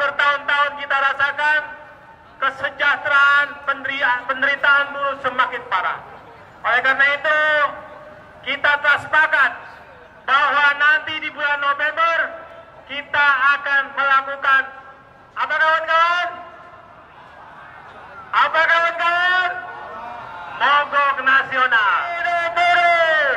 bertahun-tahun kita rasakan kesejahteraan penderitaan buruh semakin parah. Oleh karena itu, kita telah sepakat bahwa nanti di bulan November kita akan melakukan apa kawan-kawan? Apa kawan-kawan? Mogok nasional. Hidup buruh!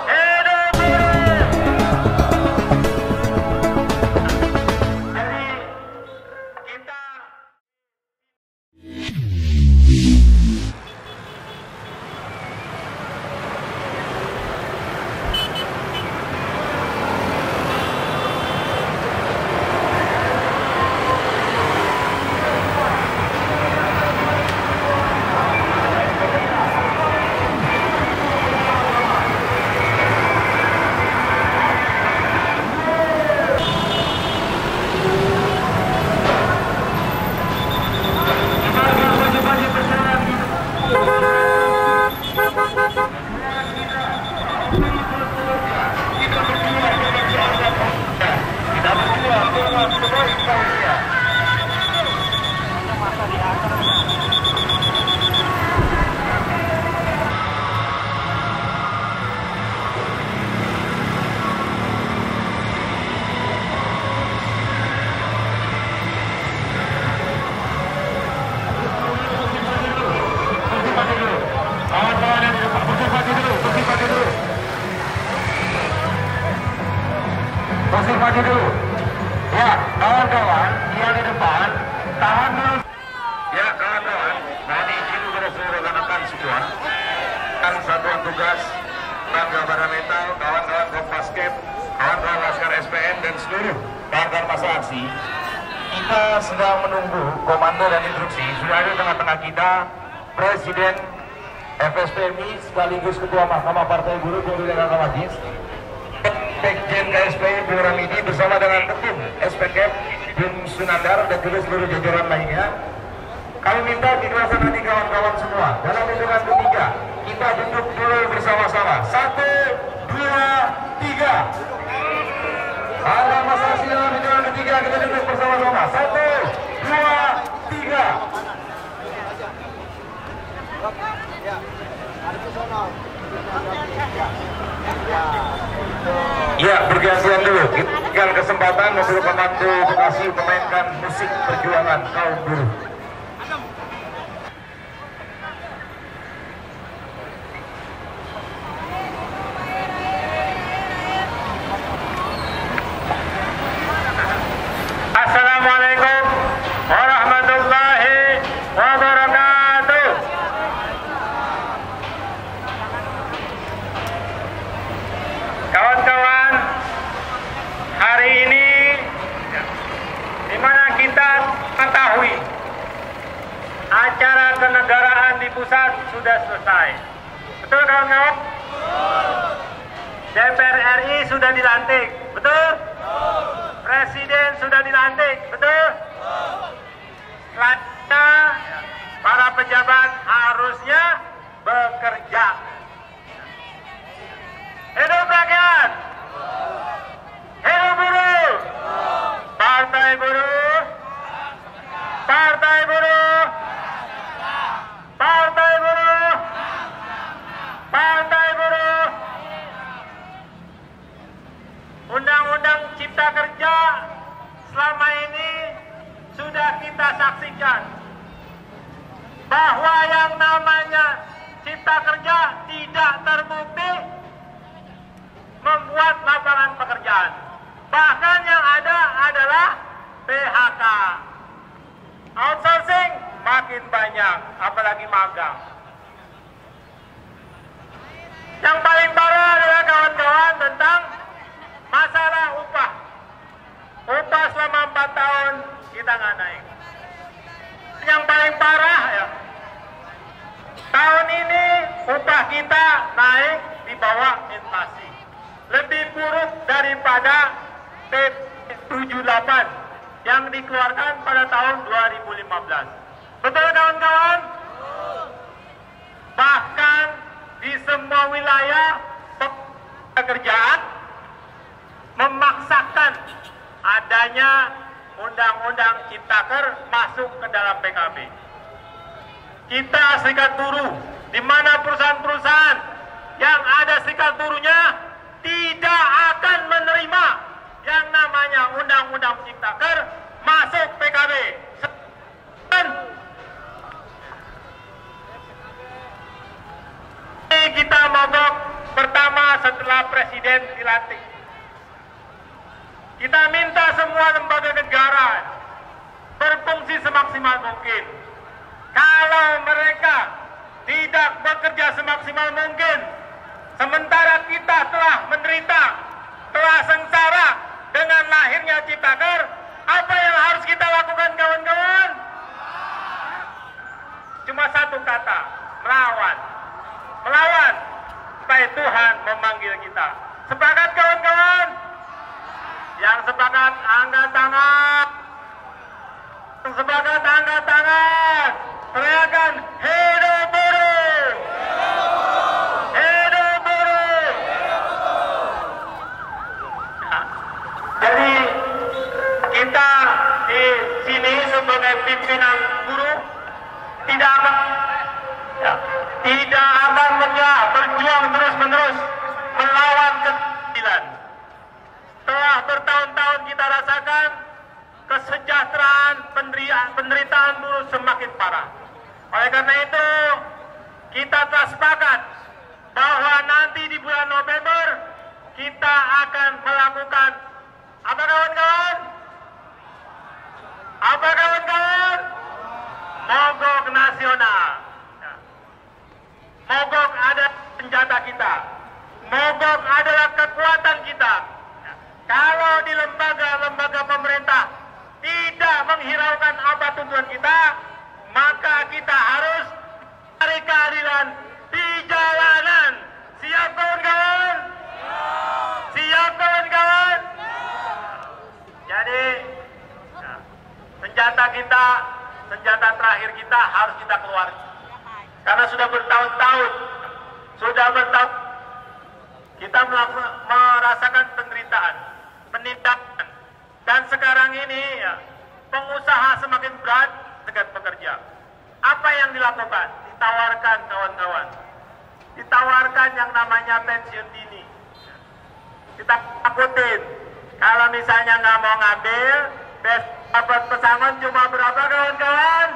Hidup buruh! Jadi kita posisi maju dulu. Ya, kawan-kawan, yang di depan, tahan dulu. Ya, kawan-kawan, tadi dulu pada seluruh rekan-rekan semua, kan satuan tugas, Bangga Bara Metal, kawan-kawan Kopasket, kawan-kawan Laskar SPN, dan seluruh kawan-kawan masa aksi. Kita sedang menunggu komando dan instruksi. Sudah ada di tengah-tengah kita Presiden FSPMI sekaligus Ketua Mahkamah Partai Buruh Jodoh Dekan Majis, Sekjen KSPI Bu Ramidi bersama dengan Ketum SPKM Bung Sunandar dan juga seluruh jajaran lainnya. Kami minta di kelas nanti kawan-kawan semua dalam hitungan ketiga kita duduk dulu bersama-sama. 1, 2, 3. Ada masalah dalam hitungan ketiga kita duduk bersama-sama. 1, 2, 3. Ya, bergantian dulu. Kita kesempatan mobil komando Bekasi memainkan musik perjuangan kaum buruh. Assalamualaikum warahmatullahi wabarakatuh. Kawan-kawan, hari ini di mana kita ketahui acara kenegaraan di pusat sudah selesai. Betul kawan-kawan? DPR RI sudah dilantik. Betul? Presiden sudah dilantik. Betul? Selanjutnya para pejabat harusnya bekerja. Hidup rakyat! Hidup buruh! Partai buruh! Partai buruh! Partai buruh! Partai buruh! Undang-undang Cipta Kerja selama ini sudah kita saksikan bahwa yang namanya Cipta Kerja tidak terbukti membuat lapangan pekerjaan. Bahkan yang ada adalah PHK. Outsourcing makin banyak, apalagi magang. Yang paling parah adalah kawan-kawan tentang masalah upah. Upah selama 4 tahun kita nggak naik. Yang paling parah ya, tahun ini upah kita naik di bawah inflasi. Lebih buruk daripada P78 yang dikeluarkan pada tahun 2015. Betul kawan-kawan? Bahkan di semua wilayah pekerjaan memaksakan adanya Undang-Undang Ciptaker masuk ke dalam PKB. Kita serikat buruh, di mana perusahaan-perusahaan yang ada serikat buruhnya tidak akan menerima yang namanya Undang-Undang Ciptaker masuk PKB. Kita mogok pertama setelah Presiden dilantik. Kita minta semua lembaga negara berfungsi semaksimal mungkin. Kalau mereka tidak bekerja semaksimal mungkin, sementara kita telah menderita, telah sengsara dengan lahirnya Ciptaker, apa yang harus kita lakukan, kawan-kawan? Cuma satu kata, melawan. Melawan, supaya Tuhan memanggil kita. Sepakat, kawan-kawan? Yang sepakat, angkat tangan. Yang sepakat, angkat tangan. Teriakan, hidup buruh! Hidup buruh! Nah, jadi kita di sini sebagai pimpinan buruh tidak akan berjuang terus-menerus melawan keadilan. Telah bertahun-tahun kita rasakan kesejahteraan penderitaan buruh semakin parah. Oleh karena itu, kita telah sepakat bahwa nanti di bulan November kita akan melakukan apa, kawan-kawan? Apa, kawan-kawan? Mogok nasional. Mogok adalah senjata kita. Mogok adalah kekuatan kita. Kalau di lembaga-lembaga pemerintah tidak menghiraukan apa tuntutan kita, maka kita harus cari keadilan di jalanan. Siap, kawan-kawan? Siap, kawan-kawan? Jadi senjata kita, senjata terakhir kita harus kita keluarkan. Karena sudah bertahun-tahun kita merasakan penderitaan, penindakan, dan sekarang ini pengusaha semakin berat dengan pekerja. Apa yang dilakukan? Ditawarkan, kawan-kawan. Ditawarkan yang namanya pensiun dini. Kita takutin. Kalau misalnya nggak mau ngambil, dapat pesangon cuma berapa, kawan-kawan?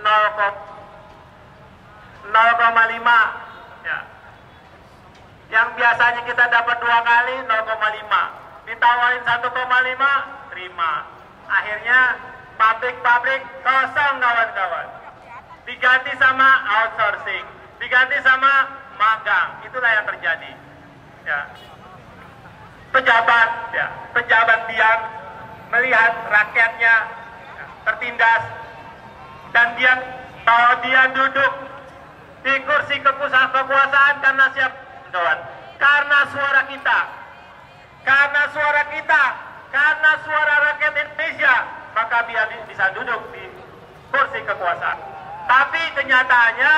0,5 ya. Yang biasanya kita dapat 2 kali 0,5, ditawarin 1,5, terima. Akhirnya pabrik-pabrik kosong, kawan-kawan. Diganti sama outsourcing, diganti sama magang. Itulah yang terjadi. Ya. Pejabat diam melihat rakyatnya tertindas, dan bahwa dia duduk di kursi kekuasaan karena siapa, kawan? Karena suara kita, karena suara rakyat Indonesia, maka dia bisa duduk di kursi kekuasaan. Tapi kenyataannya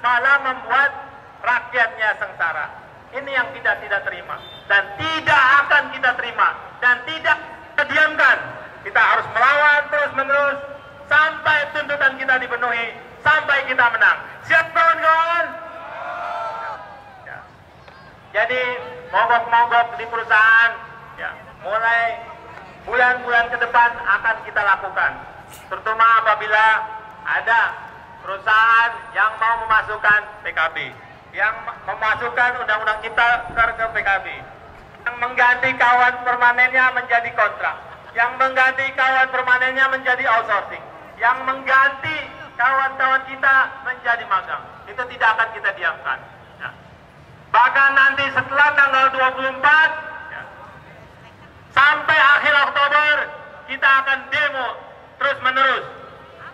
malah membuat rakyatnya sengsara. Ini yang kita tidak terima dan tidak akan kita terima dan tidak kita diamkan. Kita harus melawan terus-menerus sampai tuntutan kita dipenuhi, sampai kita menang. Siap, kawan-kawan? Ya. Jadi mogok-mogok di perusahaan, ya, mulai bulan-bulan ke depan akan kita lakukan. Terutama apabila ada perusahaan yang mau memasukkan PKB, yang memasukkan Undang-Undang Ciptaker ke PKB, yang mengganti kawan permanennya menjadi kontrak, yang mengganti kawan permanennya menjadi outsourcing, yang mengganti kawan-kawan kita menjadi magang. Itu tidak akan kita diamkan. Ya. Bahkan nanti setelah tanggal 24 ya, sampai akhir Oktober kita akan demo terus-menerus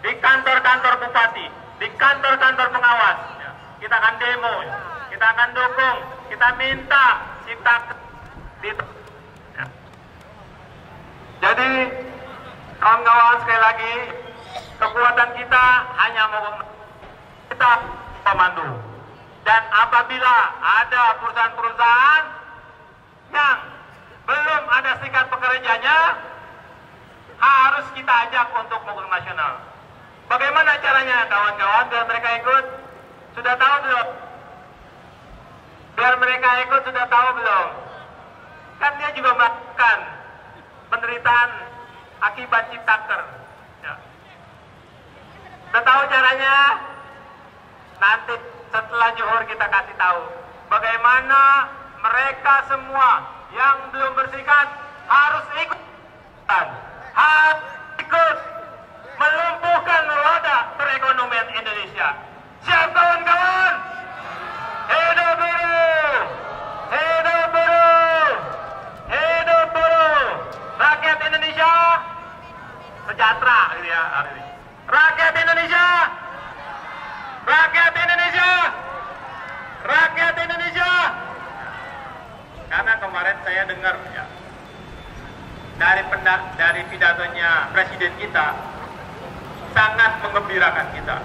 di kantor-kantor bupati, di kantor-kantor pengawas. Ya. Kita akan demo, kita akan dukung, kita minta Ciptaker. Ya. Jadi kawan-kawan, sekali lagi, kekuatan kita hanya mau kita pemandu. Dan apabila ada perusahaan-perusahaan yang belum ada serikat pekerjanya, harus kita ajak untuk mogok nasional. Bagaimana caranya kawan-kawan biar mereka ikut? Sudah tahu belum? Biar mereka ikut sudah tahu belum? Kan dia juga melakukan penderitaan akibat ciptaker. Ya. Sudah tahu caranya? Nanti setelah zuhur kita kasih tahu bagaimana mereka semua yang belum bersikat harus ikut, harus ikut melumpuhkan roda perekonomian Indonesia. Siap kawan-kawan? Hidup buruh! Hidup buruh! Hidup buruh! Rakyat Indonesia sejahtera gitu ya hari ini. Rakyat Indonesia! Rakyat Indonesia! Rakyat Indonesia! Karena kemarin saya dengar ya dari pidatonya Presiden kita sangat mengembirakan kita.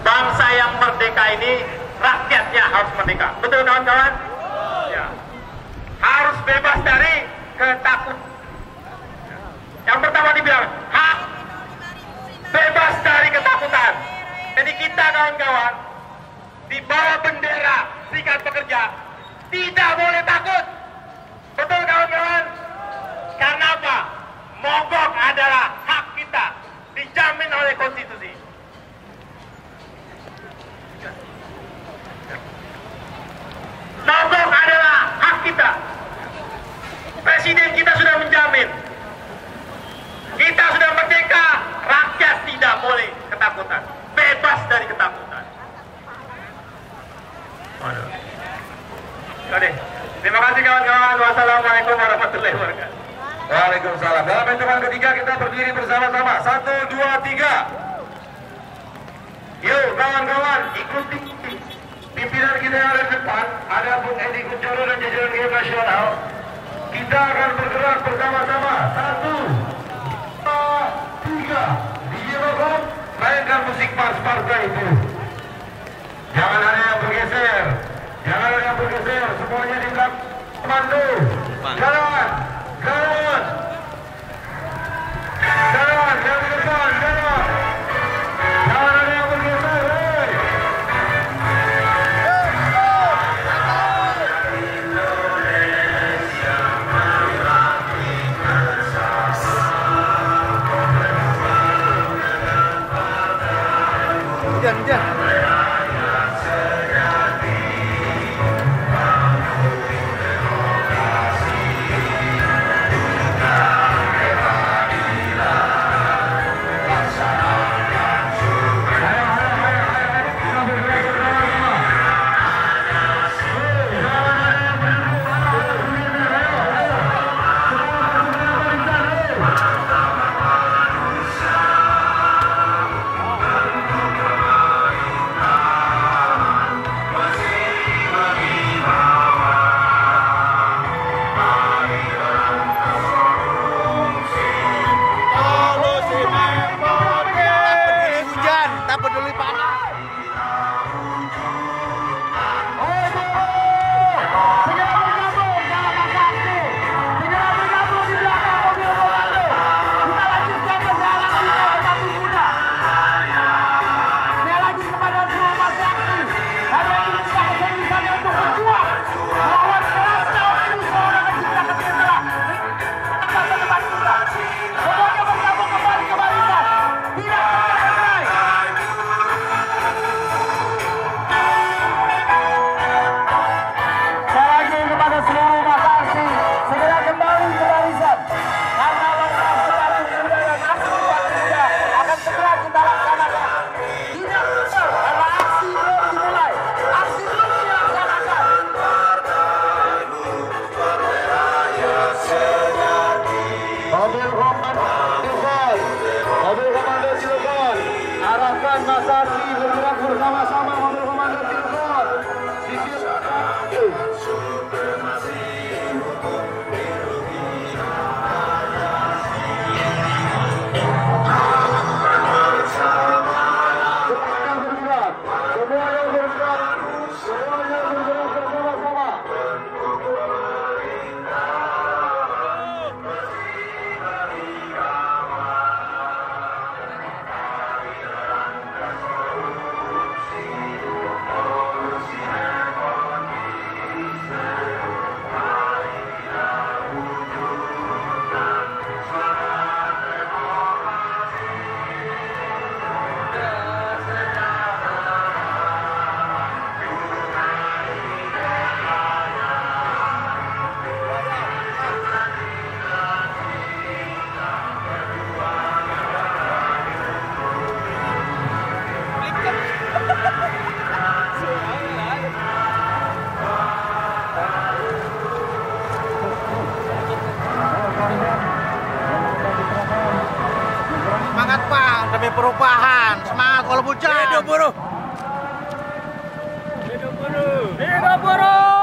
Bangsa yang merdeka ini rakyatnya harus merdeka. Betul kawan-kawan? Ya. Harus bebas dari ketakutan. Yang pertama dibilang hak bebas dari ketakutan. Jadi kita kawan-kawan di bawah bendera Serikat Pekerja tidak boleh takut. Betul kawan-kawan? Karena apa? Mogok adalah hak kita, dijamin oleh konstitusi. Mogok adalah hak kita. Presiden kita sudah menjamin. Kita sudah merdeka, rakyat tidak boleh ketakutan. Bebas dari ketakutan. Oke. Terima kasih kawan-kawan. Wassalamualaikum warahmatullahi wabarakatuh. Waalaikumsalam. Dalam hitungan ketiga kita berdiri bersama-sama. 1, 2, 3. Yuk kawan-kawan, ikuti pimpinan kita yang ada di depan. Ada Bung Edi Kunchoro dan jajaran GM Nasional. Kita akan bergerak bersama-sama. 1, 2, 3. DJ Bogor, mainkan musik mars partai itu. Jangan ada yang bergeser. Jangan ada yang bergeser. Semuanya di belakang komando. Jalan. Jalan. Jalan. Jalan di depan. Jalan. Jangan ada yang bergeser. Hey. Hujan. Demi perubahan, semangat kalau bujang. Hidup buruh. Hidup buruh. Hidup buruh.